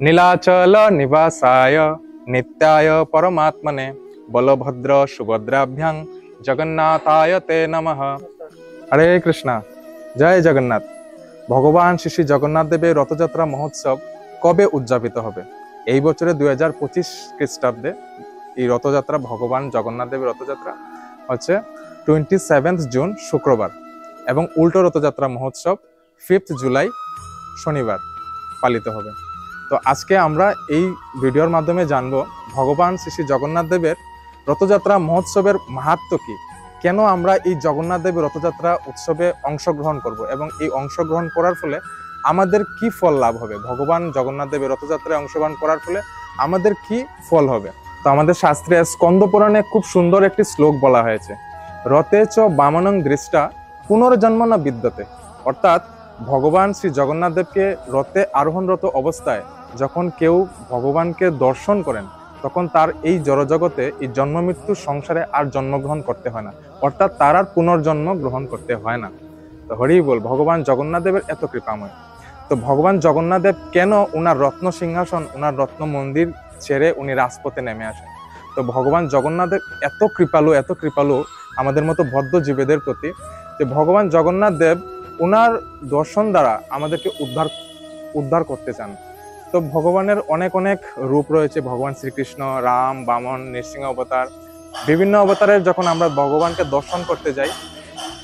নীলাচল নিবাসায় নিত্যায় পরমাত্মনে বলভদ্র সুভদ্রাভ্যাং জগন্নাথায় তে নমঃ। হরে কৃষ্ণা, জয় জগন্নাথ। ভগবান শ্রী জগন্নাথ দেবের রথযাত্রা মহোৎসব কবে উদযাপিত হবে? এই বছরে 2025 খ্রিস্টাব্দে এই রথযাত্রা, ভগবান জগন্নাথ দেবের রথযাত্রা হচ্ছে 27 জুন শুক্রবার, এবং উল্টো রথযাত্রা মহোৎসব 5 জুলাই শনিবার পালিত হবে। তো আজকে আমরা এই ভিডিওর মাধ্যমে জানবো ভগবান শ্রী জগন্নাথ দেবের রথযাত্রা মহোৎসবের মাহাত্ম্য কি, কেন আমরা এই জগন্নাথ দেবের রথযাত্রা উৎসবে অংশগ্রহণ করব, এবং এই অংশগ্রহণ করার ফলে আমাদের কি ফল লাভ হবে, ভগবান জগন্নাথ দেবের রথযাত্রায় অংশগ্রহণ করার ফলে আমাদের কি ফল হবে। তো আমাদের শাস্ত্রে স্কন্দ পুরাণে খুব সুন্দর একটি শ্লোক বলা হয়েছে, রথে চ বামনং দৃষ্টা পুনর্জন্ম না বিদ্যতে। অর্থাৎ ভগবান শ্রী জগন্নাথ দেবকে রথে আরোহণরত অবস্থায় যখন কেউ ভগবানকে দর্শন করেন, তখন তার এই জড়জগতে, এই জন্ম মৃত্যুর সংসারে আর জন্মগ্রহণ করতে হয় না, অর্থাৎ তার আর পুনর্জন্ম গ্রহণ করতে হয় না। তো হরি বল, ভগবান জগন্নাথ দেবের এত কৃপাময়। তো ভগবান জগন্নাথ দেব কেন ওনার রত্ন সিংহাসন, ওনার রত্ন মন্দির ছেড়ে উনি রাজপথে নেমে আসেন? তো ভগবান জগন্নাথ দেব এত কৃপালু আমাদের মতো বদ্ধ জীবেদের প্রতি, যে ভগবান জগন্নাথ দেব ওনার দর্শন দ্বারা আমাদেরকে উদ্ধার করতে চান। তো ভগবানের অনেক রূপ রয়েছে, ভগবান শ্রীকৃষ্ণ, রাম, বামন, নৃসিংহ অবতার, বিভিন্ন অবতারের যখন আমরা ভগবানকে দর্শন করতে যাই,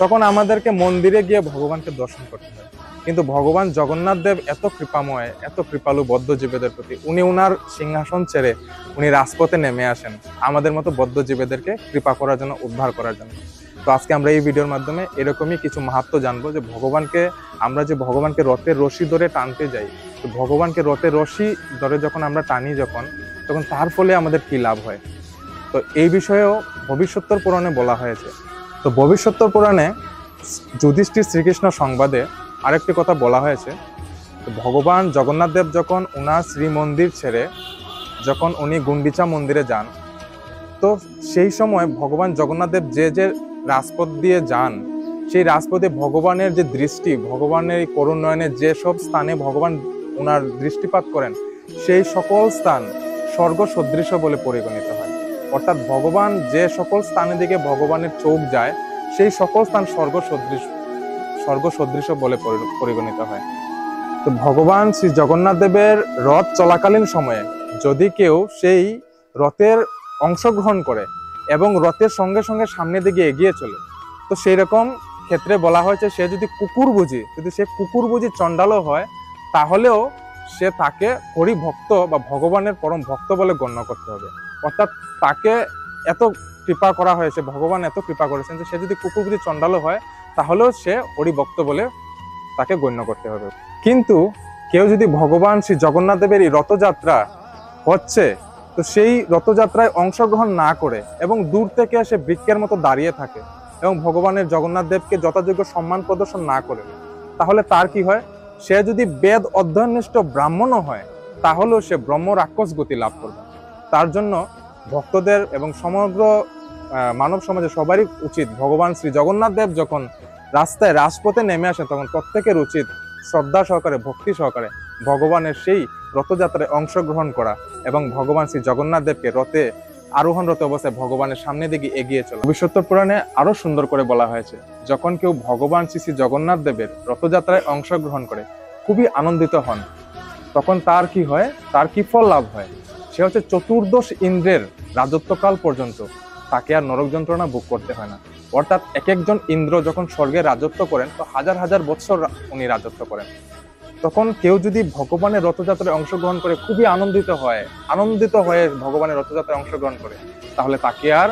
তখন আমাদেরকে মন্দিরে গিয়ে ভগবানকে দর্শন করতে হয়। কিন্তু ভগবান জগন্নাথ দেব এত কৃপাময়, এত কৃপালু বদ্ধ জীবেদের প্রতি, উনি ওনার সিংহাসন ছেড়ে উনি রাজপথে নেমে আসেন আমাদের মতো বদ্ধ জীবেদেরকে কৃপা করার জন্য, উদ্ধার করার জন্য। তো আজকে আমরা এই ভিডিওর মাধ্যমে এরকমই কিছু মাহাত্ম্য জানবো, যে আমরা যে ভগবানকে রথের রশি ধরে টানতে যাই, তো ভগবানকে রথের রশি ধরে যখন আমরা টানি তখন তার ফলে আমাদের কি লাভ হয়। তো এই বিষয়েও ভবিষ্যত্তর পুরাণে বলা হয়েছে। তো ভবিষ্যত্তর পুরাণে যুধিষ্ঠির শ্রীকৃষ্ণ সংবাদে আরেকটি কথা বলা হয়েছে, তো ভগবান জগন্নাথ দেব যখন ওনার শ্রীমন্দির ছেড়ে যখন উনি গুন্ডিচা মন্দিরে যান, তো সেই সময় ভগবান জগন্নাথ দেব যে রাজপথ দিয়ে যান, সেই রাজপথে ভগবানের যে দৃষ্টি, ভগবানের করুণ নয়নে যেসব স্থানে ভগবান ওনার দৃষ্টিপাত করেন, সেই সকল স্থান স্বর্গ সদৃশ বলে পরিগণিত হয়। অর্থাৎ ভগবান যে সকল স্থানের দিকে ভগবানের চোখ যায়, সেই সকল স্থান স্বর্গ সদৃশ বলে পরিগণিত হয়। তো ভগবান শ্রী জগন্নাথ দেবের রথ চলাকালীন সময়ে যদি কেউ সেই রথের অংশগ্রহণ করে এবং রথের সঙ্গে সঙ্গে সামনের দিকে এগিয়ে চলে, তো সেই রকম ক্ষেত্রে বলা হয়েছে, সে যদি কুকুর বুঝি চণ্ডালও হয়, তাহলেও সে তাকে হরি ভক্ত বা ভগবানের পরম ভক্ত বলে গণ্য করতে হবে। অর্থাৎ তাকে এত কৃপা করা হয়েছে, ভগবান এত কৃপা করেছেন যে সে যদি কুকুর বুঝি চণ্ডালও হয়, তাহলেও সে হরি ভক্ত বলে তাকে গণ্য করতে হবে। কিন্তু কেউ যদি ভগবান শ্রী জগন্নাথ দেবের এই রথযাত্রা হচ্ছে, তো সেই রথযাত্রায় অংশগ্রহণ না করে এবং দূর থেকে সে বৃক্ষের মতো দাঁড়িয়ে থাকে এবং ভগবানের জগন্নাথ দেবকে যথাযোগ্য সম্মান প্রদর্শন না করে, তাহলে তার কি হয়? সে যদি বেদ অধ্যয়ননিষ্ঠ ব্রাহ্মণও হয়, তাহলেও সে ব্রহ্ম রাক্ষস গতি লাভ করবে। তার জন্য ভক্তদের এবং সমগ্র মানব সমাজে সবারই উচিত, ভগবান শ্রী জগন্নাথ দেব যখন রাস্তায় রাজপথে নেমে আসেন, তখন প্রত্যেকের উচিত শ্রদ্ধা সহকারে, ভক্তি সহকারে ভগবানের সেই রথযাত্রায় অংশগ্রহণ করা এবং ভগবান শ্রী জগন্নাথ দেবকে রথে আরোহণরত অবস্থায় ভগবানের সামনে দিকে এগিয়ে চলা। ভবিষ্যত্তর পুরাণে আরো সুন্দর করে বলা হয়েছে, যখন কেউ ভগবান শ্রী জগন্নাথ দেবের রথযাত্রায় অংশগ্রহণ করে খুবই আনন্দিত হন, তখন তার কি হয়, তার কি ফল লাভ হয়? সে হচ্ছে চতুর্দশ ইন্দ্রের রাজত্বকাল পর্যন্ত তাকে আর নরক যন্ত্রণা ভোগ করতে হয় না। অর্থাৎ এক একজন ইন্দ্র যখন স্বর্গে রাজত্ব করেন, তো হাজার বৎসর উনি রাজত্ব করেন। তখন কেউ যদি ভগবানের রথযাত্রায় অংশগ্রহণ করে খুবই আনন্দিত হয়ে ভগবানের রথযাত্রায় অংশগ্রহণ করে, তাহলে তাকে আর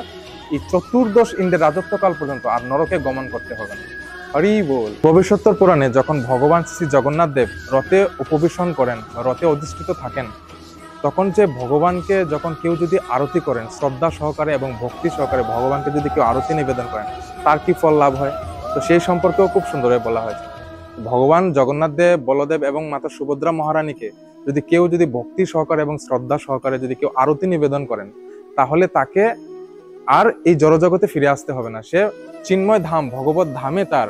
এই চতুর্দশ ইন্দ্রের রাজত্বকাল পর্যন্ত আর নরকে গমন করতে হবে না। হরি বল। ভবিষ্যত্তর পুরাণে যখন ভগবান শ্রী জগন্নাথ দেব রথে উপবেশন করেন, রথে অধিষ্ঠিত থাকেন, তখন যে ভগবানকে যখন কেউ যদি আরতি করেন শ্রদ্ধা সহকারে এবং ভক্তি সহকারে, ভগবানকে যদি কেউ আরতি নিবেদন করেন, তার কি ফল লাভ হয়? তো সেই সম্পর্কেও খুব সুন্দরভাবে বলা হয়েছে। ভগবান জগন্নাথ দেব, বলদেব এবং মাতা সুভদ্রা মহারানীকে কেউ যদি ভক্তি সহকারে এবং শ্রদ্ধা সহকারে যদি কেউ আরতি নিবেদন করেন, তাহলে তাকে আর এই জড়জগতে ফিরে আসতে হবে না। সে চিন্ময় ধাম, ভগবত ধামে তার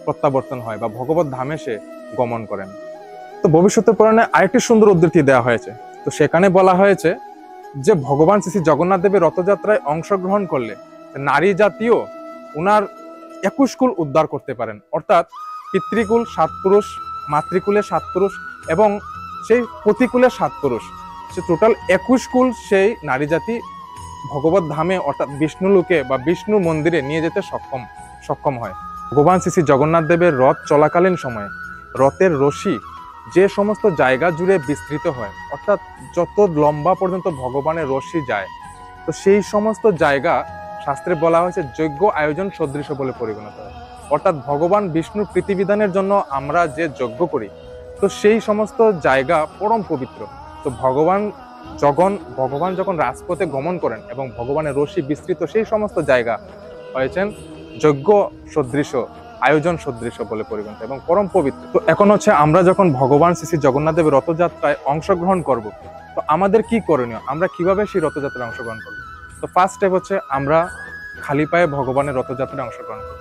প্রত্যাবর্তন হয় বা ভগবত ধামে সে গমন করেন। তো ভবিষ্যতের পুরাণে আরেকটি সুন্দর উদ্ধৃতি দেওয়া হয়েছে। তো সেখানে বলা হয়েছে যে ভগবান শ্রী শ্রী জগন্নাথ দেবের রথযাত্রায় অংশগ্রহণ করলে নারী জাতীয় উনার 21 কুল উদ্ধার করতে পারেন, অর্থাৎ পিতৃকুল 7 পুরুষ, মাতৃকুলে 7 পুরুষ এবং সেই প্রতিকুলে 7 পুরুষ, সে টোটাল 21 কুল সেই নারী জাতি ভগবত ধামে অর্থাৎ বিষ্ণু লোকে বা বিষ্ণু মন্দিরে নিয়ে যেতে সক্ষম হয়। ভগবান শ্রী শ্রী জগন্নাথ দেবের রথ চলাকালীন সময়ে রথের রশি যে সমস্ত জায়গা জুড়ে বিস্তৃত হয়, অর্থাৎ যত লম্বা পর্যন্ত ভগবানের রশি যায়, তো সেই সমস্ত জায়গা শাস্ত্রে বলা হয়েছে যজ্ঞ আয়োজন সদৃশ বলে পরিগণিত হয়। অর্থাৎ ভগবান বিষ্ণুর প্রীতিবিধানের জন্য আমরা যে যজ্ঞ করি, তো সেই সমস্ত জায়গা পরম পবিত্র। তো ভগবান যখন রাজপথে গমন করেন এবং ভগবানের রশি বিস্তৃত সেই সমস্ত জায়গা হয়েছেন যজ্ঞ সদৃশ, আয়োজন সদৃশ বলে পরিগণিত এবং পরম পবিত্র। তো এখন হচ্ছে আমরা যখন ভগবান শ্রী শ্রী জগন্নাথ দেবের রথযাত্রায় অংশগ্রহণ করব, তো আমাদের কি করণীয়, আমরা কিভাবে সেই রথযাত্রায় অংশগ্রহণ করব? তো ফার্স্ট স্টেপ হচ্ছে আমরা খালি পায়ে ভগবানের রথযাত্রায় অংশগ্রহণ করব।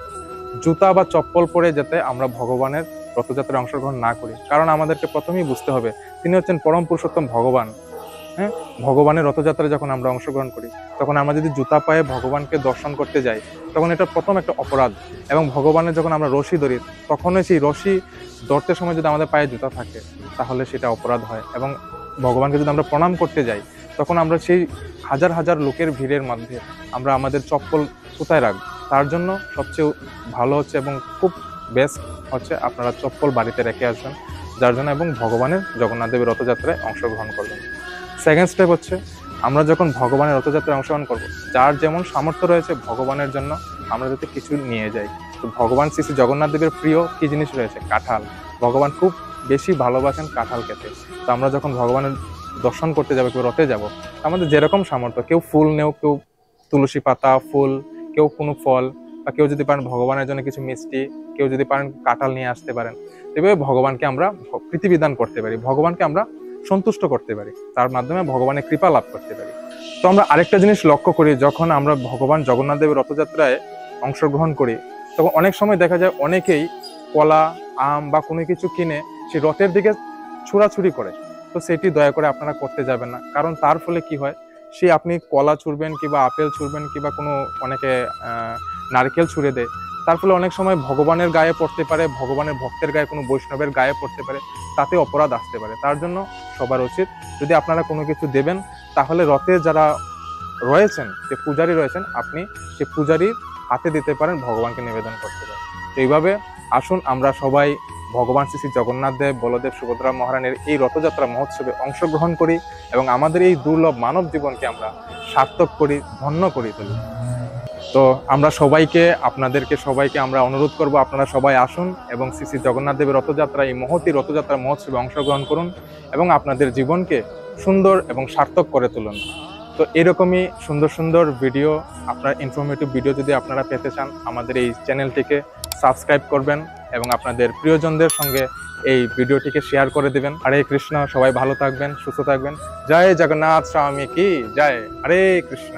জুতা বা চপ্পল পরে যাতে আমরা ভগবানের রথযাত্রায় অংশগ্রহণ না করি, কারণ আমাদেরকে প্রথমেই বুঝতে হবে তিনি হচ্ছেন পরম পুরুষোত্তম ভগবান। হ্যাঁ, ভগবানের রথযাত্রায় যখন আমরা অংশগ্রহণ করি, তখন আমরা যদি জুতা পায়ে ভগবানকে দর্শন করতে যাই, তখন এটা প্রথম একটা অপরাধ। এবং ভগবানের যখন আমরা রশি ধরি, তখনই সেই রশি ধরতে সময় যদি আমাদের পায়ে জুতা থাকে, তাহলে সেটা অপরাধ হয়। এবং ভগবানকে যদি আমরা প্রণাম করতে যাই, তখন আমরা সেই হাজার হাজার লোকের ভিড়ের মধ্যে আমরা আমাদের চপ্পল কোথায় রাখবো? তার জন্য সবচেয়ে ভালো হচ্ছে এবং খুব বেস্ট হচ্ছে আপনারা চপ্পল বাড়িতে রেখে আসবেন, যার জন্য এবং ভগবানের জগন্নাথ দেবের রথযাত্রায় অংশগ্রহণ করবেন। সেকেন্ড স্টেপ হচ্ছে আমরা যখন ভগবানের রথযাত্রায় অংশগ্রহণ করব, যার যেমন সামর্থ্য রয়েছে ভগবানের জন্য আমরা যাতে কিছু নিয়ে যাই। তো ভগবান শ্রী শ্রী জগন্নাথ দেবের প্রিয় কি জিনিস রয়েছে? কাঁঠাল। ভগবান খুব বেশি ভালোবাসেন কাঁঠাল খেতে। তো আমরা যখন ভগবানের দর্শন করতে যাবো, কেউ রথে যাব, আমাদের যেরকম সামর্থ্য, কেউ ফুল নেও, কেউ তুলসী পাতা, ফুল, কেউ কোনো ফল, বা কেউ যদি পারেন ভগবানের জন্য কিছু মিষ্টি, কেউ যদি পারেন কাঁঠাল নিয়ে আসতে পারেন। এভাবে ভগবানকে আমরা প্রীতিবিধান করতে পারি, ভগবানকে আমরা সন্তুষ্ট করতে পারি, তার মাধ্যমে ভগবানের কৃপা লাভ করতে পারি। তো আমরা আরেকটা জিনিস লক্ষ্য করি, যখন আমরা ভগবান জগন্নাথ দেবের রথযাত্রায় অংশগ্রহণ করি, তখন অনেক সময় দেখা যায় অনেকেই কলা, আম বা কোনো কিছু কিনে সেই রথের দিকে ছুড়াছুড়ি করে। তো সেটি দয়া করে আপনারা করতে যাবেন না, কারণ তার ফলে কি হয়, সে আপনি কলা ছুড়বেন কিংবা আপেল ছুড়বেন কিংবা কোনো অনেকে নারকেল ছুড়ে দেয়, তার ফলে অনেক সময় ভগবানের গায়ে পড়তে পারে, ভগবানের ভক্তের গায়ে, কোনো বৈষ্ণবের গায়ে পড়তে পারে, তাতে অপরাধ আসতে পারে। তার জন্য সবার উচিত, যদি আপনারা কোনো কিছু দেবেন, তাহলে রথে যারা রয়েছেন, যে পূজারী রয়েছেন, আপনি সে পূজারীর হাতে দিতে পারেন, ভগবানকে নিবেদন করতে পারেন। তো এইভাবে আসুন আমরা সবাই ভগবান শ্রী শ্রী জগন্নাথ দেব, বলদেব, সুভদ্রা মহারানীর এই রথযাত্রা মহোৎসবে অংশগ্রহণ করি এবং আমাদের এই দুর্লভ মানব জীবনকে আমরা সার্থক করি, ধন্য করি তুলি। তো আমরা আপনাদেরকে সবাইকে আমরা অনুরোধ করব, আপনারা সবাই আসুন এবং শ্রী শ্রী জগন্নাথ দেবের রথযাত্রা, এই মহতী রথযাত্রা মহোৎসবে অংশগ্রহণ করুন এবং আপনাদের জীবনকে সুন্দর এবং সার্থক করে তুলুন। তো এরকমই সুন্দর সুন্দর ভিডিও, আপনার ইনফরমেটিভ ভিডিও যদি আপনারা পেতে চান, আমাদের এই চ্যানেলটিকে সাবস্ক্রাইব করবেন এবং আপনাদের প্রিয়জনদের সঙ্গে এই ভিডিওটিকে শেয়ার করে দেবেন। হরে কৃষ্ণ, সবাই ভালো থাকবেন, সুস্থ থাকবেন। জয় জগন্নাথ স্বামী কি জয়। হরে কৃষ্ণ।